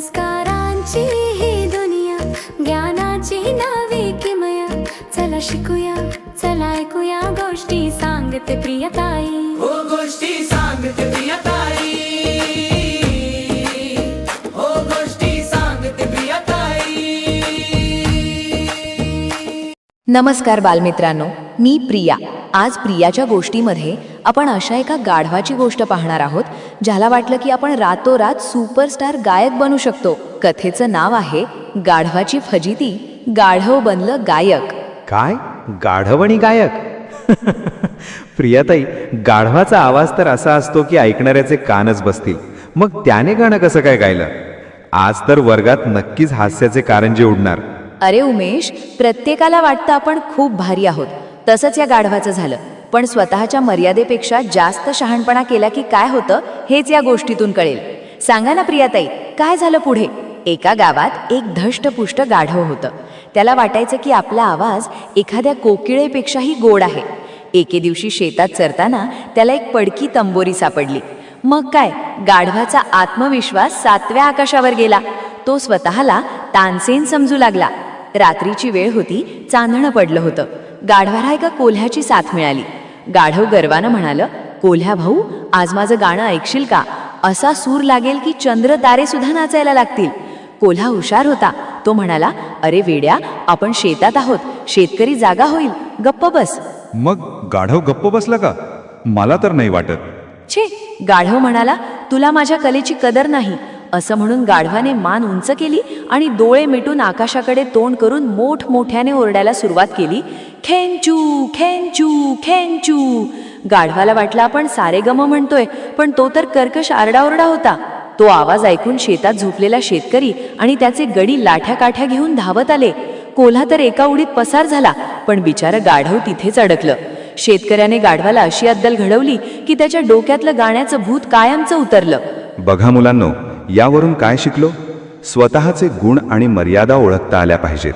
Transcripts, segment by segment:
संस्कारांची ही दुनिया, ज्ञानाची नवी किमया. चला शिकूया, चला ऐकूया गोष्टी सांगते प्रियताई. हो गोष्टी सांगते प्रियताई, हो गोष्टी सांगते प्रियताई. नमस्कार बालमित्रांनो, मी प्रिया. आज प्रियाच्या गोष्टीमध्ये आपण अशा एका गाढवाची गोष्ट पाहणार आहोत ज्याला वाटलं की आपण रातोरात सुपरस्टार गायक बनू शकतो. कथेचं नाव आहे गाढवाची फजिती, गाढव बनलं गायक. काय गाढव आणि गायक? प्रियाताई, गाढवाचा आवाज तर असा असतो की ऐकणाऱ्याचे कानच बसतील. मग त्याने गाणं कसं काय गायलं? आज तर वर्गात नक्कीच हास्याचे कारंजे उडणार. अरे उमेश, प्रत्येकाला वाटतं आपण खूप भारी आहोत. तसंच या गाढवाचं झालं. पण स्वतःच्या मर्यादेपेक्षा जास्त शहाणपणा केला की काय होतं हेच या गोष्टीतून कळेल. सांगा ना प्रियाताई, काय झालं पुढे? एका गावात एक धष्टपुष्ट गाढव होतं. त्याला वाटायचं की आपला आवाज एखाद्या कोकिळेपेक्षाही गोड आहे. एके दिवशी शेतात चरताना त्याला एक पडकी तंबोरी सापडली. मग काय, गाढवाचा आत्मविश्वास 7व्या आकाशावर गेला. तो स्वतःला तानसेन समजू लागला. रात्रीची वेळ होती, चांदणं पडलं होतं. गाढवाला एका कोल्ह्याची साथ मिळाली. गाढव गर्वानं म्हणालं, कोल्ह्या भाऊ, आज माझं गाणं ऐकशील का? असा सूर लागेल की चंद्र तारे सुद्धा नाचायला लागतील. कोल्हा हुशार होता. तो म्हणाला, अरे वेड्या, आपण शेतात आहोत, शेतकरी जागा होईल, गप्प बस. मग गाढव गप्प बसला का? मला तर नाही वाटत. छे, गाढव म्हणाला, तुला माझ्या कलेची कदर नाही. असं म्हणून गाढवाने मान उंच केली आणि डोळे मिटून आकाशाकडे तोंड करून मोठमोठ्याने ओरडायला सुरुवात केली, खेंचू खेंचू खेंचू. गाढवाला वाटलं आपण सारेगम म्हणतोय, पण तो तर कर्कश आरडाओरडा होता. तो आवाज ऐकून शेतात झोपलेला शेतकरी आणि त्याचे गडी लाठ्या काठ्या घेऊन धावत आले. कोल्हा तर एका उडीत पसार झाला, पण बिचारं गाढव तिथेच अडकलं. शेतकऱ्याने गाढवाला अशी अद्दल घडवली की त्याच्या डोक्यातलं गाण्याचं भूत कायमचं उतरलं. बघा मुलांनो, यावरून काय शिकलो? स्वतःचे गुण आणि मर्यादा ओळखता आल्या पाहिजेत.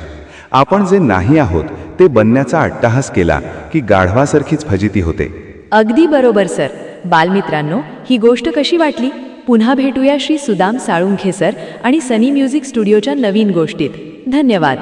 आपण जे नाही आहोत ते बनण्याचा अट्टाहास केला की गाढवासारखीच फजिती होते. अगदी बरोबर सर. बालमित्रांनो, ही गोष्ट कशी वाटली? पुन्हा भेटूया श्री सुदाम साळुंखे सर आणि सनी म्युझिक स्टुडिओच्या नवीन गोष्टीत. धन्यवाद.